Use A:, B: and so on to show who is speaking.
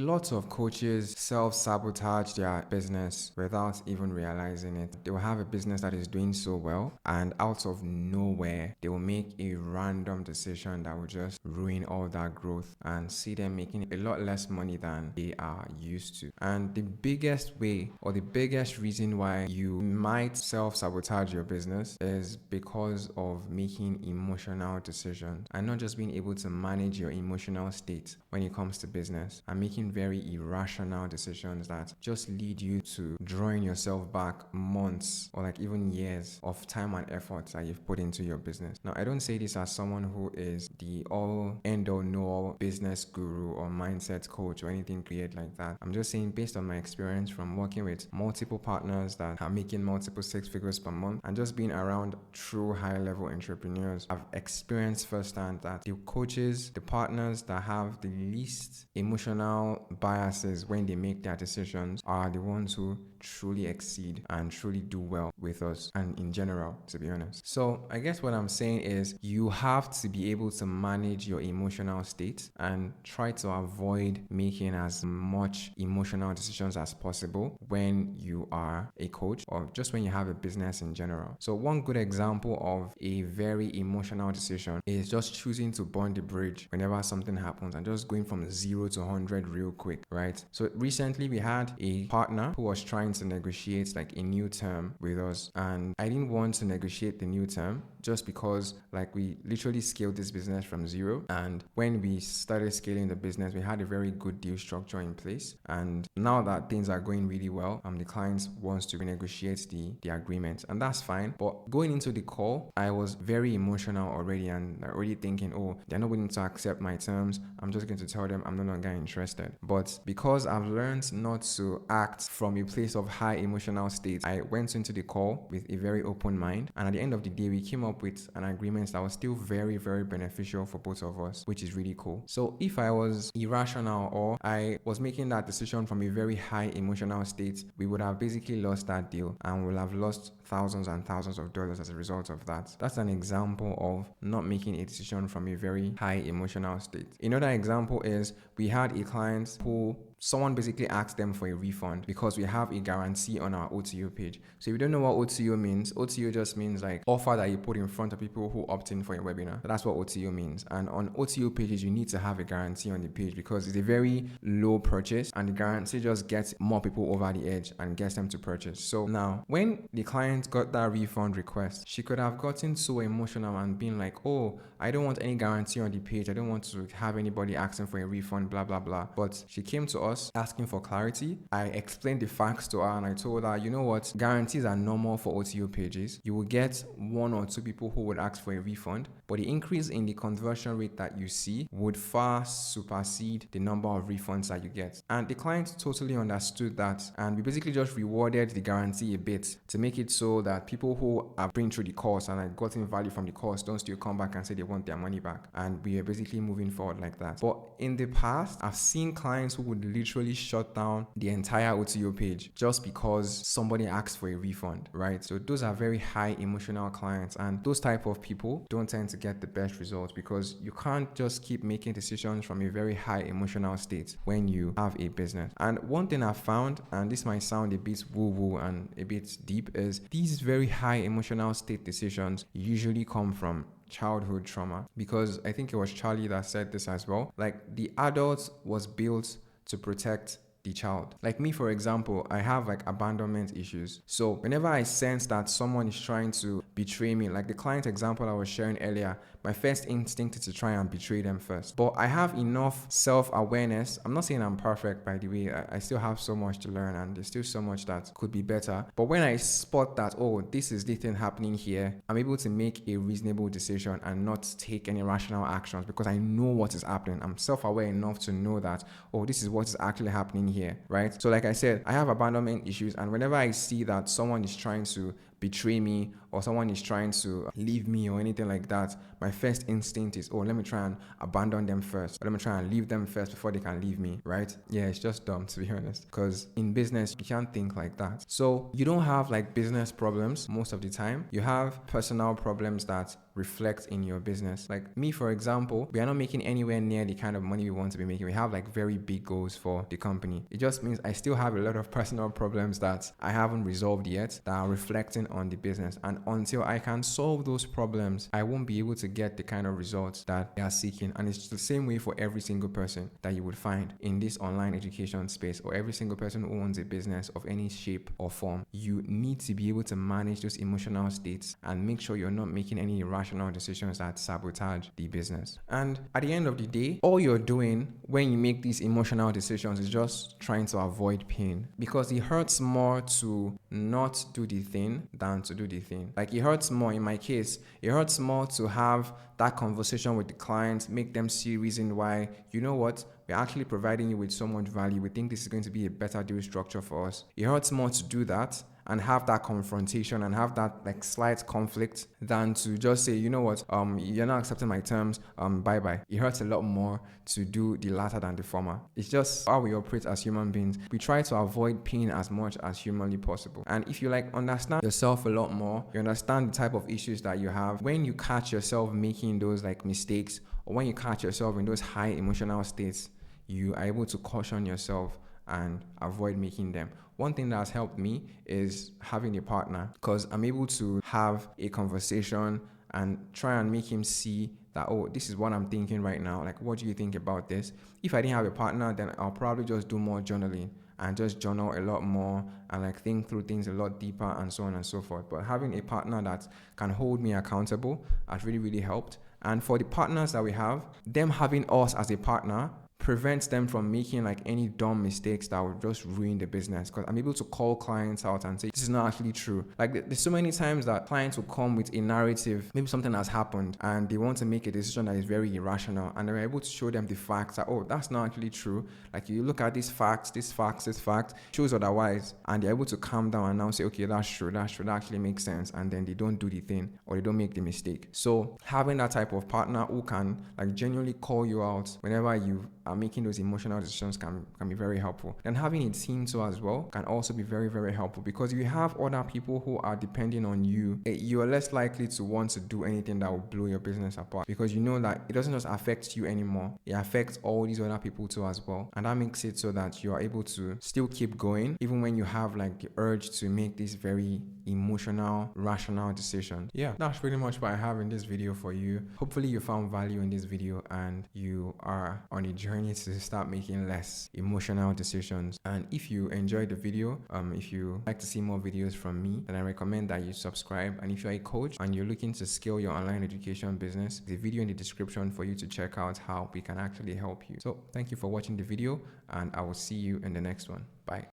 A: lot of coaches self-sabotage their business without even realizing it. They will have a business that is doing so well, and out of nowhere, they will make a random decision that will just ruin all that growth and see them making a lot less money than they are used to. And the biggest way or the biggest reason why you might self-sabotage your business is because of making emotional decisions and not just being able to manage your emotional state when it comes to business, and making very irrational decisions that just lead you to drawing yourself back months or like even years of time and effort that you've put into your business. Now, I don't say this as someone who is the all end all know all business guru or mindset coach or anything weird like that. I'm just saying, based on my experience from working with multiple partners that are making multiple six figures per month and just being around true high level entrepreneurs, I've experienced firsthand that the coaches, the partners that have the least emotional biases when they make their decisions are the ones who truly exceed and truly do well with us, and in general, to be honest. So I guess what I'm saying is you have to be able to manage your emotional state and try to avoid making as much emotional decisions as possible when you are a coach or just when you have a business in general. So one good example of a very emotional decision is just choosing to burn the bridge whenever something happens and just going from 0 to 100 real quick, right? So recently we had a partner who was trying to negotiate like a new term with us, and I didn't want to negotiate the new term just because like we literally scaled this business from 0, and when we started scaling the business we had a very good deal structure in place, and now that things are going really well, the client wants to renegotiate the agreement, and that's fine. But going into the call, I was very emotional already and already thinking, oh, they're not willing to accept my terms, I'm just going to tell them I'm no longer interested. But because I've learned not to act from a place of high emotional state, I went into the call with a very open mind, and at the end of the day we came up with an agreement that was still very, very beneficial for both of us, which is really cool. So if I was irrational or I was making that decision from a very high emotional state, we would have basically lost that deal and we'll have lost thousands and thousands of dollars as a result of that. That's an example of not making a decision from a very high emotional state. Another example is we had a client who someone basically asked them for a refund because we have a guarantee on our OTO page. So if you don't know what OTO means, OTO just means like offer that you put in front of people who opt in for your webinar. That's what OTO means. And on OTO pages, you need to have a guarantee on the page because it's a very low purchase and the guarantee just gets more people over the edge and gets them to purchase. So now when the client got that refund request, she could have gotten so emotional and been like, oh, I don't want any guarantee on the page. I don't want to have anybody asking for a refund, blah, blah, blah. But she came to us asking for clarity. I explained the facts to her and I told her, you know what, guarantees are normal for OTO pages. You will get 1 or 2 people who would ask for a refund, but the increase in the conversion rate that you see would far supersede the number of refunds that you get. And the client totally understood that, and we basically just rewarded the guarantee a bit to make it so that people who are been through the course and are gotten value from the course don't still come back and say they want their money back. And we are basically moving forward like that. But in the past, I've seen clients who would literally shut down the entire OTO page just because somebody asked for a refund, right? So those are very high emotional clients, and those type of people don't tend to get the best results because you can't just keep making decisions from a very high emotional state when you have a business. And one thing I found, and this might sound a bit woo-woo and a bit deep, is these very high emotional state decisions usually come from childhood trauma, because I think it was Charlie that said this as well. Like the adult was built to protect the child. Like me, for example, I have like abandonment issues. So whenever I sense that someone is trying to betray me, like the client example I was sharing earlier, my first instinct is to try and betray them first. But I have enough self-awareness. I'm not saying I'm perfect, by the way. I still have so much to learn and there's still so much that could be better. But when I spot that, oh, this is the thing happening here, I'm able to make a reasonable decision and not take any rational actions because I know what is happening. I'm self-aware enough to know that, oh, this is what is actually happening here, right? So like I said, I have abandonment issues, and whenever I see that someone is trying to betray me, or someone is trying to leave me or anything like that, my first instinct is, oh, let me try and abandon them first. Or let me try and leave them first before they can leave me, right? Yeah, it's just dumb, to be honest. Because in business, you can't think like that. So you don't have like business problems most of the time. You have personal problems that reflect in your business. Like me, for example, we are not making anywhere near the kind of money we want to be making. We have like very big goals for the company. It just means I still have a lot of personal problems that I haven't resolved yet that are reflecting on the business. And until I can solve those problems, I won't be able to get the kind of results that they are seeking. And it's the same way for every single person that you would find in this online education space, or every single person who owns a business of any shape or form. You need to be able to manage those emotional states and make sure you're not making any irrational decisions that sabotage the business. And at the end of the day, all you're doing when you make these emotional decisions is just trying to avoid pain, because it hurts more to not do the thing than to do the thing. Like it hurts more, in my case, it hurts more to have that conversation with the client, make them see reason why, you know what, we're actually providing you with so much value. We think this is going to be a better deal structure for us. It hurts more to do that and have that confrontation and have that like slight conflict than to just say, you know what, you're not accepting my terms, bye bye. It hurts a lot more to do the latter than the former. It's just how we operate as human beings. We try to avoid pain as much as humanly possible. And if you like understand yourself a lot more, you understand the type of issues that you have, when you catch yourself making those like mistakes, or when you catch yourself in those high emotional states, you are able to caution yourself and avoid making them. One thing that has helped me is having a partner, because I'm able to have a conversation and try and make him see that, oh, this is what I'm thinking right now. Like, what do you think about this? If I didn't have a partner, then I'll probably just do more journaling and just journal a lot more and like think through things a lot deeper and so on and so forth. But having a partner that can hold me accountable has really, really helped. And for the partners that we have, them having us as a partner prevents them from making like any dumb mistakes that would just ruin the business, because I'm able to call clients out and say, this is not actually true. Like there's so many times that clients will come with a narrative, maybe something has happened and they want to make a decision that is very irrational, and they're able to show them the facts that, oh, that's not actually true. Like you look at these facts, this fact shows otherwise, and they're able to calm down and now say, okay, that's true, that actually makes sense, and then they don't do the thing or they don't make the mistake. So having that type of partner who can like genuinely call you out whenever you are making those emotional decisions can be very helpful. And having a team too as well can also be very, very helpful, because if you have other people who are depending on you, you are less likely to want to do anything that will blow your business apart, because you know that it doesn't just affect you anymore, it affects all these other people too as well. And that makes it so that you are able to still keep going even when you have like the urge to make this very emotional, rational decision. Yeah, that's pretty much what I have in this video for you. Hopefully you found value in this video and you are on a journey to start making less emotional decisions. And if you enjoyed the video, if you like to see more videos from me, then I recommend that you subscribe. And if you're a coach and you're looking to scale your online education business, the video in the description for you to check out how we can actually help you. So thank you for watching the video, and I will see you in the next one. Bye.